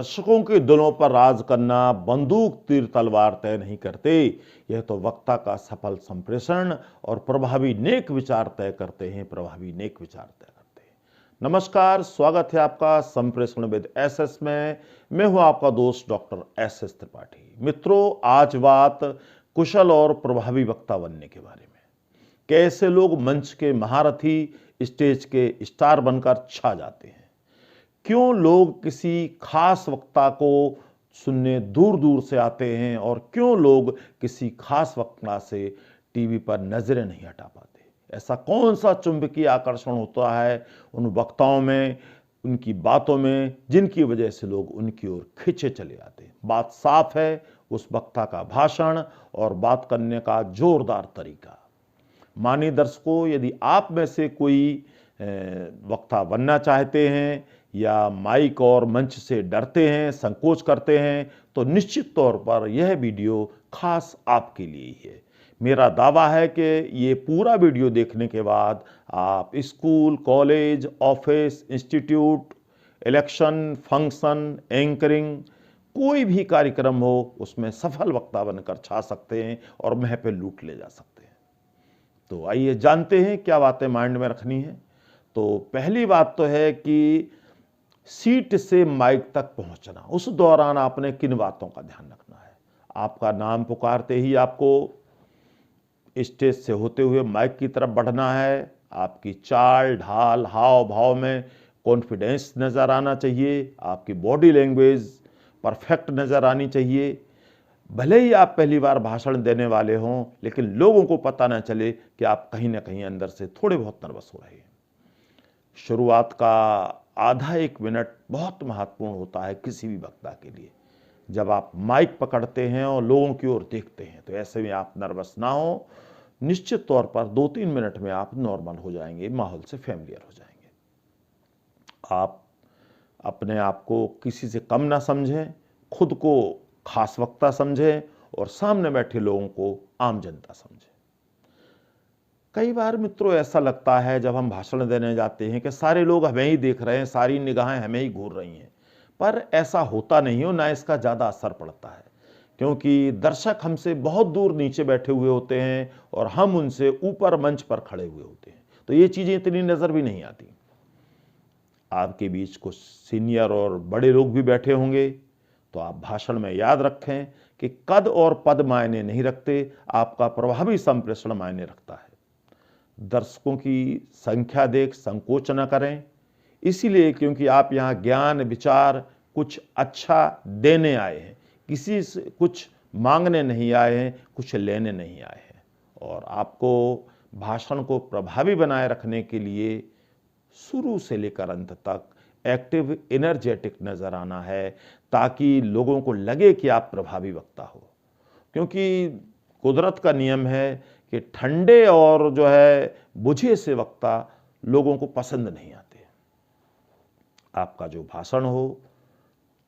दर्शकों के दिलों पर राज करना बंदूक तीर तलवार तय नहीं करते, यह तो वक्ता का सफल संप्रेषण और प्रभावी नेक विचार तय करते हैं। प्रभावी नेक विचार तय करते हैं। नमस्कार, स्वागत है आपका संप्रेषण विद एसएस में। मैं हूं आपका दोस्त डॉक्टर एसएस त्रिपाठी। मित्रों, आज बात कुशल और प्रभावी वक्ता बनने के बारे में। कैसे लोग मंच के महारथी, स्टेज के स्टार बनकर छा जाते हैं। क्यों लोग किसी खास वक्ता को सुनने दूर दूर से आते हैं और क्यों लोग किसी खास वक्ता से टीवी पर नजरें नहीं हटा पाते। ऐसा कौन सा चुंबकीय आकर्षण होता है उन वक्ताओं में, उनकी बातों में, जिनकी वजह से लोग उनकी ओर खींचे चले आते हैं। बात साफ है, उस वक्ता का भाषण और बात करने का जोरदार तरीका। माननीय दर्शकों, यदि आप में से कोई वक्ता बनना चाहते हैं या माइक और मंच से डरते हैं, संकोच करते हैं, तो निश्चित तौर पर यह वीडियो खास आपके लिए ही है। मेरा दावा है कि ये पूरा वीडियो देखने के बाद आप school, college, office, institute, election, function, anchoring, कोई भी कार्यक्रम हो, उसमें सफल वक्ता बनकर छा सकते हैं और महफिल लूट ले जा सकते हैं। तो आइए जानते हैं क्या बातें माइंड में रखनी है। तो पहली बात तो है कि सीट से माइक तक पहुंचना, उस दौरान आपने किन बातों का ध्यान रखना है। आपका नाम पुकारते ही आपको स्टेज से होते हुए माइक की तरफ बढ़ना है। आपकी चाल ढाल, हाव भाव में कॉन्फिडेंस नजर आना चाहिए। आपकी बॉडी लैंग्वेज परफेक्ट नजर आनी चाहिए। भले ही आप पहली बार भाषण देने वाले हों, लेकिन लोगों को पता ना चले कि आप कहीं ना कहीं अंदर से थोड़े बहुत नर्वस हो रहे हैं। शुरुआत का आधा एक मिनट बहुत महत्वपूर्ण होता है किसी भी वक्ता के लिए। जब आप माइक पकड़ते हैं और लोगों की ओर देखते हैं, तो ऐसे में आप नर्वस ना हो। निश्चित तौर पर 2-3 मिनट में आप नॉर्मल हो जाएंगे, माहौल से फैमिलियर हो जाएंगे। आप अपने आप को किसी से कम ना समझें, खुद को खास वक्ता समझें और सामने बैठे लोगों को आम जनता समझें। कई बार मित्रों ऐसा लगता है जब हम भाषण देने जाते हैं कि सारे लोग हमें ही देख रहे हैं, सारी निगाहें हमें ही घूर रही हैं, पर ऐसा होता नहीं हो, ना इसका ज़्यादा असर पड़ता है, क्योंकि दर्शक हमसे बहुत दूर नीचे बैठे हुए होते हैं और हम उनसे ऊपर मंच पर खड़े हुए होते हैं, तो ये चीज़ें इतनी नज़र भी नहीं आती। आपके बीच कुछ सीनियर और बड़े लोग भी बैठे होंगे, तो आप भाषण में याद रखें कि कद और पद मायने नहीं रखते, आपका प्रभावी संप्रेषण मायने रखता है। दर्शकों की संख्या देख संकोच न करें, इसीलिए क्योंकि आप यहाँ ज्ञान, विचार, कुछ अच्छा देने आए हैं, किसी से कुछ मांगने नहीं आए हैं, कुछ लेने नहीं आए हैं। और आपको भाषण को प्रभावी बनाए रखने के लिए शुरू से लेकर अंत तक एक्टिव, एनर्जेटिक नजर आना है, ताकि लोगों को लगे कि आप प्रभावी वक्ता हो। क्योंकि कुदरत का नियम है कि ठंडे और बुझे से वक्ता लोगों को पसंद नहीं आते। आपका जो भाषण हो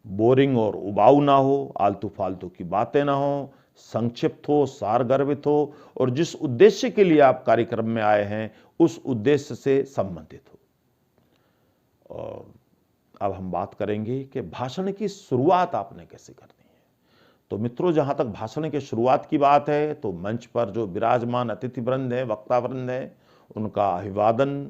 बोरिंग और उबाऊ ना हो, आलतू फालतू की बातें ना हो, संक्षिप्त हो, सारगर्भित हो और जिस उद्देश्य के लिए आप कार्यक्रम में आए हैं उस उद्देश्य से संबंधित हो। और अब हम बात करेंगे कि भाषण की शुरुआत आपने कैसे करनी है। तो मित्रों, जहाँ तक भाषण की शुरुआत की बात है, तो मंच पर जो विराजमान अतिथि वृंद है, वक्ता वृंद है, उनका अभिवादन,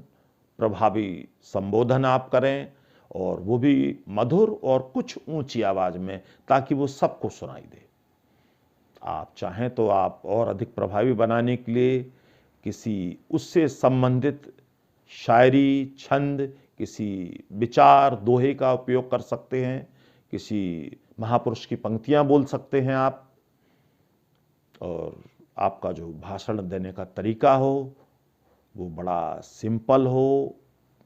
प्रभावी संबोधन आप करें, और वो भी मधुर और कुछ ऊंची आवाज में, ताकि वो सबको सुनाई दे। आप चाहें तो आप और अधिक प्रभावी बनाने के लिए किसी उससे संबंधित शायरी, छंद, किसी विचार, दोहे का उपयोग कर सकते हैं, किसी महापुरुष की पंक्तियां बोल सकते हैं आप। और आपका जो भाषण देने का तरीका हो वो बड़ा सिंपल हो,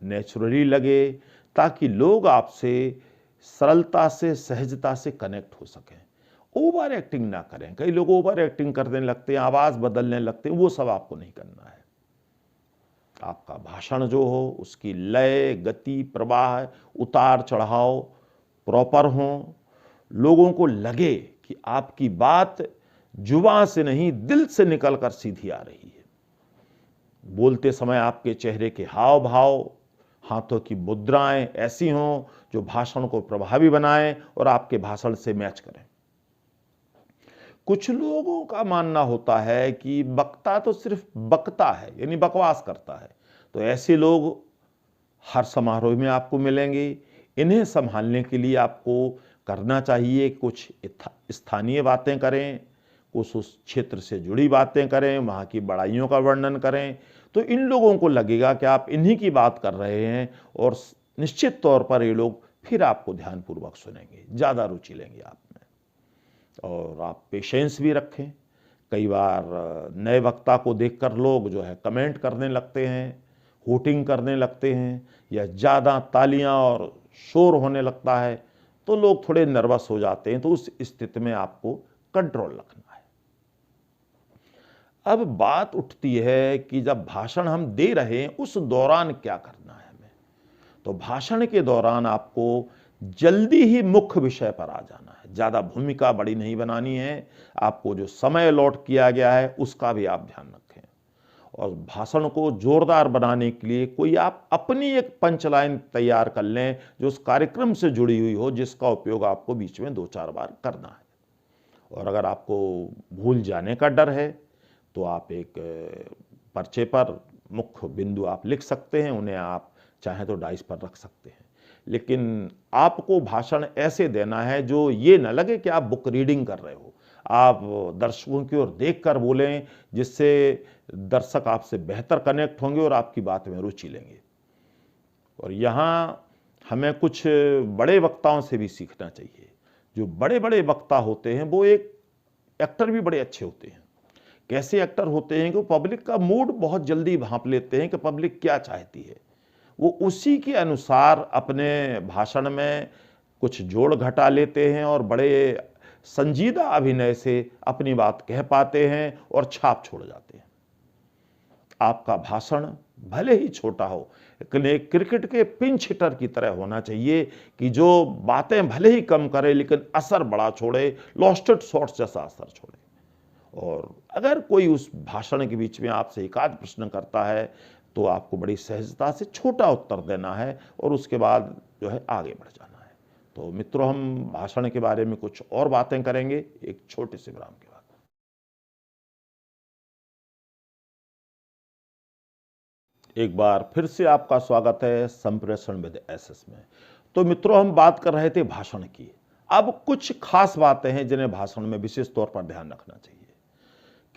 नेचुरली लगे, ताकि लोग आपसे सरलता से, सहजता से कनेक्ट हो सकें। ओवर एक्टिंग ना करें। कई लोग ओवर एक्टिंग करने लगते हैं, आवाज बदलने लगते हैं, वो सब आपको नहीं करना है। आपका भाषण जो हो उसकी लय, गति, प्रवाह, उतार चढ़ाव प्रॉपर हो। लोगों को लगे कि आपकी बात जुबान से नहीं, दिल से निकलकर सीधी आ रही है। बोलते समय आपके चेहरे के हाव भाव, हाथों की मुद्राएं ऐसी हों जो भाषण को प्रभावी बनाएं और आपके भाषण से मैच करें। कुछ लोगों का मानना होता है कि वक्ता तो सिर्फ बकता है, यानी बकवास करता है। तो ऐसे लोग हर समारोह में आपको मिलेंगे। इन्हें संभालने के लिए आपको करना चाहिए, कुछ स्थानीय बातें करें, कुछ उस क्षेत्र से जुड़ी बातें करें, वहाँ की बड़ाइयों का वर्णन करें। तो इन लोगों को लगेगा कि आप इन्हीं की बात कर रहे हैं और निश्चित तौर पर ये लोग फिर आपको ध्यानपूर्वक सुनेंगे, ज़्यादा रुचि लेंगे आप में। और आप पेशेंस भी रखें। कई बार नए वक्ता को देखकर लोग जो है कमेंट करने लगते हैं, होटिंग करने लगते हैं, या ज़्यादा तालियां और शोर होने लगता है तो लोग थोड़े नर्वस हो जाते हैं। तो उस स्थिति में आपको कंट्रोल रखना है। अब बात उठती है कि जब भाषण हम दे रहे हैं उस दौरान क्या करना है हमें। तो भाषण के दौरान आपको जल्दी ही मुख्य विषय पर आ जाना है, ज़्यादा भूमिका बड़ी नहीं बनानी है। आपको जो समय अलॉट किया गया है उसका भी आप ध्यान रखें। और भाषण को जोरदार बनाने के लिए कोई आप अपनी एक पंचलाइन तैयार कर लें जो उस कार्यक्रम से जुड़ी हुई हो, जिसका उपयोग आपको बीच में 2-4 बार करना है। और अगर आपको भूल जाने का डर है तो आप एक पर्चे पर मुख्य बिंदु आप लिख सकते हैं, उन्हें आप चाहें तो डाइस पर रख सकते हैं। लेकिन आपको भाषण ऐसे देना है जो ये न लगे कि आप बुक रीडिंग कर रहे हो। आप दर्शकों की ओर देखकर बोलें, जिससे दर्शक आपसे बेहतर कनेक्ट होंगे और आपकी बात में रुचि लेंगे। और यहाँ हमें कुछ बड़े वक्ताओं से भी सीखना चाहिए। जो बड़े बड़े वक्ता होते हैं वो एक एक्टर भी बड़े अच्छे होते हैं। कैसे एक्टर होते हैं कि पब्लिक का मूड बहुत जल्दी भांप लेते हैं कि पब्लिक क्या चाहती है। वो उसी के अनुसार अपने भाषण में कुछ जोड़ घटा लेते हैं और बड़े संजीदा अभिनय से अपनी बात कह पाते हैं और छाप छोड़ जाते हैं। आपका भाषण भले ही छोटा हो, लेकिन क्रिकेट के पिंच हिटर की तरह होना चाहिए कि जो बातें भले ही कम करे लेकिन असर बड़ा छोड़े, लॉस्टेड शॉट्स जैसा असर छोड़े। और अगर कोई उस भाषण के बीच में आपसे एक आध प्रश्न करता है तो आपको बड़ी सहजता से छोटा उत्तर देना है और उसके बाद जो है आगे बढ़ जाना है। तो मित्रों, हम भाषण के बारे में कुछ और बातें करेंगे एक छोटे से विराम के बाद। एक बार फिर से आपका स्वागत है संप्रेषण विद एसएस में। तो मित्रों, हम बात कर रहे थे भाषण की। अब कुछ खास बातें हैं जिन्हें भाषण में विशेष तौर पर ध्यान रखना चाहिए।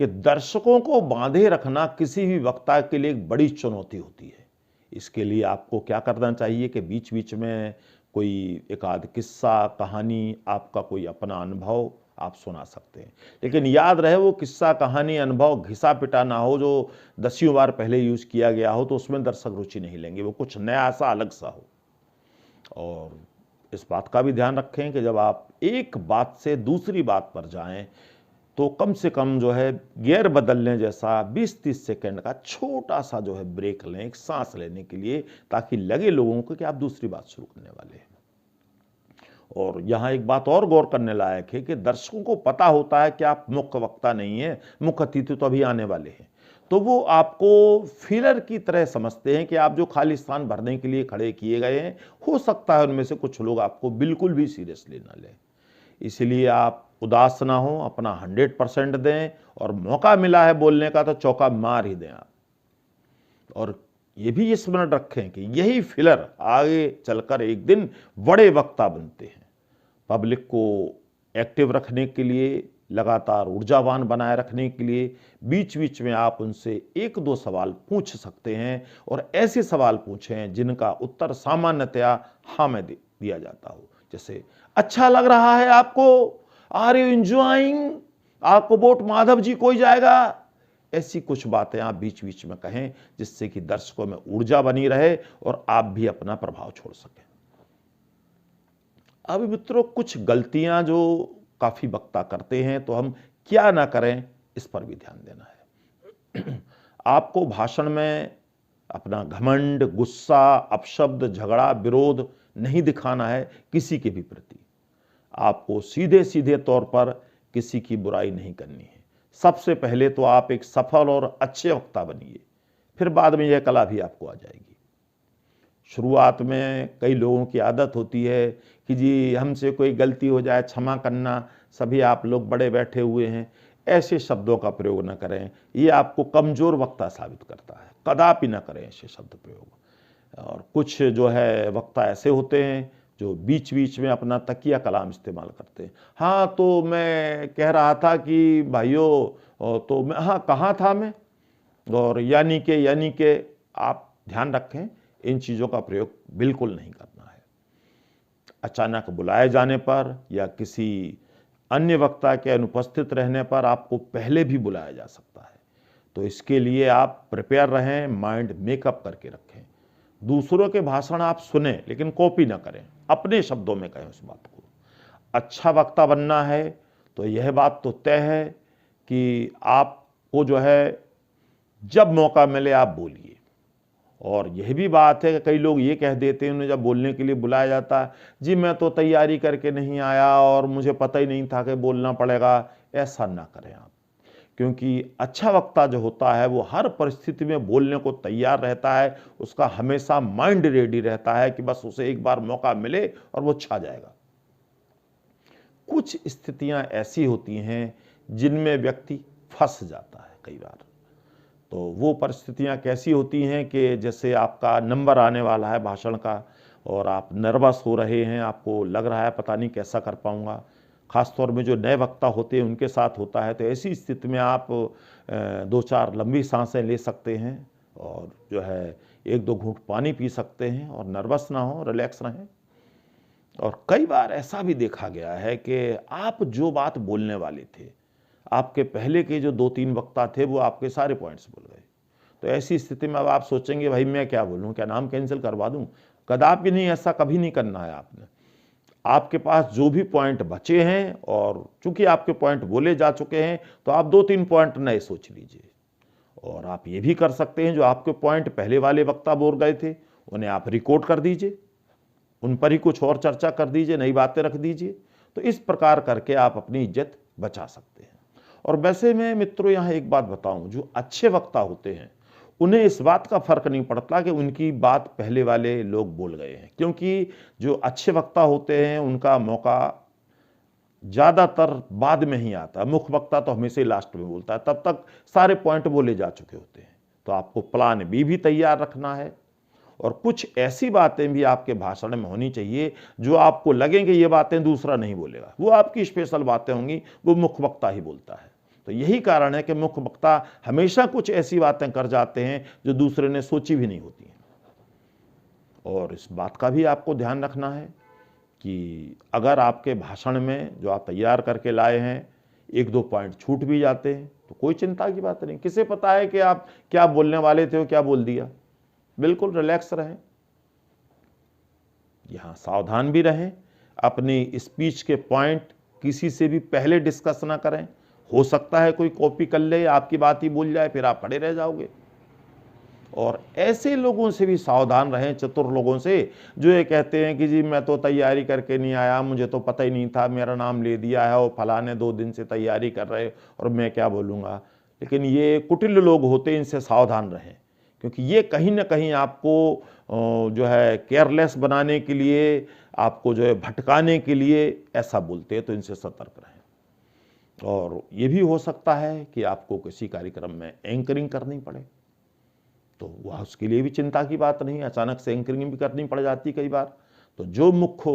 कि दर्शकों को बांधे रखना किसी भी वक्ता के लिए एक बड़ी चुनौती होती है। इसके लिए आपको क्या करना चाहिए कि बीच बीच में कोई एक आध किस्सा, कहानी, आपका कोई अपना अनुभव आप सुना सकते हैं। लेकिन याद रहे वो किस्सा, कहानी, अनुभव घिसा पिटा ना हो जो 10 बार पहले यूज किया गया हो, तो उसमें दर्शक रुचि नहीं लेंगे। वो कुछ नया सा, अलग सा हो। और इस बात का भी ध्यान रखें कि जब आप एक बात से दूसरी बात पर जाएं तो कम से कम जो है गियर बदलने जैसा 20-30 सेकंड का छोटा सा जो है ब्रेक लें, एक सांस लेने के लिए, ताकि लगे लोगों को कि आप दूसरी बात शुरू करने वाले हैं। और यहाँ एक बात और गौर करने लायक है कि दर्शकों को पता होता है कि आप मुख्य वक्ता नहीं है, मुख्य अतिथि तो अभी आने वाले हैं। तो वो आपको फिलर की तरह समझते हैं कि आप जो खाली स्थान भरने के लिए खड़े किए गए हैं। हो सकता है उनमें से कुछ लोग आपको बिल्कुल भी सीरियसली ना लें। इसलिए आप उदास ना हो, अपना 100% दें और मौका मिला है बोलने का तो चौका मार ही दें आप। और ये भी स्मरण रखें कि यही फिलर आगे चलकर एक दिन बड़े वक्ता बनते हैं। पब्लिक को एक्टिव रखने के लिए, लगातार ऊर्जावान बनाए रखने के लिए बीच बीच में आप उनसे 1-2 सवाल पूछ सकते हैं। और ऐसे सवाल पूछें जिनका उत्तर सामान्यतया हाँ में दिया जाता हो। जैसे, अच्छा लग रहा है आपको? Are you enjoying? आपको वोट माधव जी कोई जाएगा? ऐसी कुछ बातें आप बीच बीच में कहें जिससे कि दर्शकों में ऊर्जा बनी रहे और आप भी अपना प्रभाव छोड़ सकें। अब मित्रों, कुछ गलतियां जो काफी वक्ता करते हैं, तो हम क्या ना करें इस पर भी ध्यान देना है। आपको भाषण में अपना घमंड, गुस्सा, अपशब्द, झगड़ा, विरोध नहीं दिखाना है किसी के भी प्रति। आपको सीधे सीधे तौर पर किसी की बुराई नहीं करनी है। सबसे पहले तो आप एक सफल और अच्छे वक्ता बनिए, फिर बाद में यह कला भी आपको आ जाएगी। शुरुआत में कई लोगों की आदत होती है कि जी हमसे कोई गलती हो जाए क्षमा करना, सभी आप लोग बड़े बैठे हुए हैं, ऐसे शब्दों का प्रयोग न करें, ये आपको कमज़ोर वक्ता साबित करता है, कदापि न करें ऐसे शब्द प्रयोग। और कुछ जो है वक्ता ऐसे होते हैं जो बीच बीच में अपना तकिया कलाम इस्तेमाल करते हैं। हाँ तो मैं कह रहा था कि भाइयों, तो मैं हाँ कहाँ था मैं, और यानी के आप ध्यान रखें, इन चीज़ों का प्रयोग बिल्कुल नहीं करना है। अचानक बुलाए जाने पर या किसी अन्य वक्ता के अनुपस्थित रहने पर आपको पहले भी बुलाया जा सकता है, तो इसके लिए आप प्रिपेयर रहें, माइंड मेकअप करके रखें। दूसरों के भाषण आप सुने लेकिन कॉपी ना करें, अपने शब्दों में कहें उस बात को। अच्छा वक्ता बनना है तो यह बात तो तय है कि आपको जो है जब मौका मिले आप बोलिए। और यह भी बात है कि कई लोग ये कह देते हैं, उन्हें जब बोलने के लिए बुलाया जाता है, जी मैं तो तैयारी करके नहीं आया और मुझे पता ही नहीं था कि बोलना पड़ेगा। ऐसा ना करें आप, क्योंकि अच्छा वक्ता जो होता है वो हर परिस्थिति में बोलने को तैयार रहता है, उसका हमेशा माइंड रेडी रहता है कि बस उसे एक बार मौका मिले और वो छा जाएगा। कुछ स्थितियां ऐसी होती हैं जिनमें व्यक्ति फंस जाता है कई बार। तो वो परिस्थितियां कैसी होती हैं कि जैसे आपका नंबर आने वाला है भाषण का और आप नर्वस हो रहे हैं, आपको लग रहा है पता नहीं कैसा कर पाऊंगा। ख़ासतौर में जो नए वक्ता होते हैं उनके साथ होता है, तो ऐसी स्थिति में आप 2-4 लंबी सांसें ले सकते हैं और जो है 1-2 घूंट पानी पी सकते हैं और नर्वस ना हो, रिलैक्स रहें। और कई बार ऐसा भी देखा गया है कि आप जो बात बोलने वाले थे, आपके पहले के जो 2-3 वक्ता थे वो आपके सारे पॉइंट्स बोल गए। तो ऐसी स्थिति में अब आप सोचेंगे भाई मैं क्या बोलूं, क्या नाम कैंसिल करवा दूं? कदापि नहीं, ऐसा कभी नहीं करना है आपने। आपके पास जो भी पॉइंट बचे हैं और चूंकि आपके पॉइंट बोले जा चुके हैं तो आप 2-3 पॉइंट नए सोच लीजिए। और आप ये भी कर सकते हैं, जो आपके पॉइंट पहले वाले वक्ता बोल गए थे उन्हें आप रिकॉर्ड कर दीजिए, उन पर ही कुछ और चर्चा कर दीजिए, नई बातें रख दीजिए। तो इस प्रकार करके आप अपनी इज्जत बचा सकते हैं। और वैसे मैं मित्रों यहाँ एक बात बताऊं, जो अच्छे वक्ता होते हैं उन्हें इस बात का फर्क नहीं पड़ता कि उनकी बात पहले वाले लोग बोल गए हैं, क्योंकि जो अच्छे वक्ता होते हैं उनका मौका ज़्यादातर बाद में ही आता है। मुख्य वक्ता तो हमेशा ही लास्ट में बोलता है, तब तक सारे पॉइंट बोले जा चुके होते हैं। तो आपको प्लान बी भी तैयार रखना है और कुछ ऐसी बातें भी आपके भाषण में होनी चाहिए जो आपको लगे कि ये बातें दूसरा नहीं बोलेगा, वो आपकी स्पेशल बातें होंगी, वो मुख्य वक्ता ही बोलता है। तो यही कारण है कि मुख्य वक्ता हमेशा कुछ ऐसी बातें कर जाते हैं जो दूसरे ने सोची भी नहीं होती हैं। और इस बात का भी आपको ध्यान रखना है कि अगर आपके भाषण में जो आप तैयार करके लाए हैं 1-2 पॉइंट छूट भी जाते हैं तो कोई चिंता की बात नहीं। किसे पता है कि आप क्या बोलने वाले थे और क्या बोल दिया। बिल्कुल रिलैक्स रहें, यहां सावधान भी रहें, अपनी स्पीच के पॉइंट किसी से भी पहले डिस्कस ना करें। हो सकता है कोई कॉपी कर ले, आपकी बात ही भूल जाए, फिर आप खड़े रह जाओगे। और ऐसे लोगों से भी सावधान रहें, चतुर लोगों से, जो ये कहते हैं कि जी मैं तो तैयारी करके नहीं आया, मुझे तो पता ही नहीं था, मेरा नाम ले दिया है और फलाने 2 दिन से तैयारी कर रहे और मैं क्या बोलूँगा। लेकिन ये कुटिल लोग होते हैं, इनसे सावधान रहें, क्योंकि ये कहीं ना कहीं आपको जो है केयरलेस बनाने के लिए, आपको जो है भटकाने के लिए ऐसा बोलते हैं। तो इनसे सतर्क रहें। और ये भी हो सकता है कि आपको किसी कार्यक्रम में एंकरिंग करनी पड़े, तो वह उसके लिए भी चिंता की बात नहीं, अचानक से एंकरिंग भी करनी पड़ जाती कई बार। तो जो मुख्य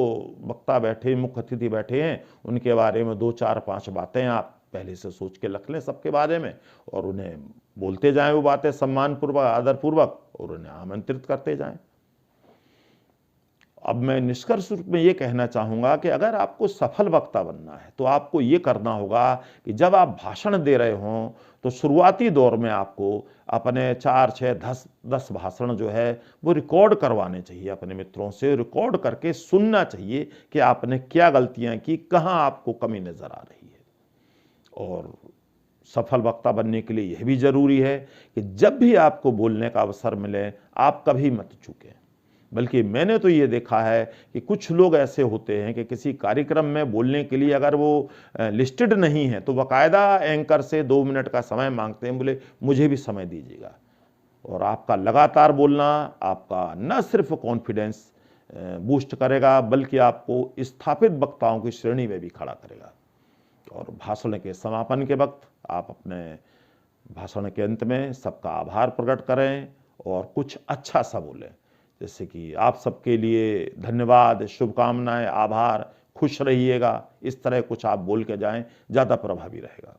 वक्ता बैठे, मुख्य अतिथि बैठे हैं, उनके बारे में 2-4-5 बातें आप पहले से सोच के रख लें सबके बारे में, और उन्हें बोलते जाएं वो बातें सम्मानपूर्वक, आदरपूर्वक, और उन्हें आमंत्रित करते जाएं। अब मैं निष्कर्ष रूप में ये कहना चाहूँगा कि अगर आपको सफल वक्ता बनना है तो आपको ये करना होगा कि जब आप भाषण दे रहे हों तो शुरुआती दौर में आपको अपने 4-6-10 भाषण जो है वो रिकॉर्ड करवाने चाहिए, अपने मित्रों से रिकॉर्ड करके सुनना चाहिए कि आपने क्या गलतियां की, कहाँ आपको कमी नज़र आ रही है। और सफल वक्ता बनने के लिए यह भी ज़रूरी है कि जब भी आपको बोलने का अवसर मिले आप कभी मत चूकें। बल्कि मैंने तो ये देखा है कि कुछ लोग ऐसे होते हैं कि किसी कार्यक्रम में बोलने के लिए अगर वो लिस्टेड नहीं है तो बाकायदा एंकर से 2 मिनट का समय मांगते हैं, बोले मुझे भी समय दीजिएगा। और आपका लगातार बोलना आपका न सिर्फ कॉन्फिडेंस बूस्ट करेगा बल्कि आपको स्थापित वक्ताओं की श्रेणी में भी खड़ा करेगा। और भाषण के समापन के वक्त आप अपने भाषण के अंत में सबका आभार प्रकट करें और कुछ अच्छा सा बोलें, जैसे कि आप सबके लिए धन्यवाद, शुभकामनाएं, आभार, खुश रहिएगा, इस तरह कुछ आप बोल के जाएं, ज़्यादा प्रभावी रहेगा।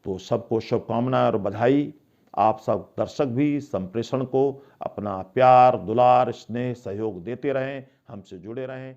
तो सबको शुभकामनाएं और बधाई। आप सब दर्शक भी संप्रेषण को अपना प्यार, दुलार, स्नेह, सहयोग देते रहें, हमसे जुड़े रहें।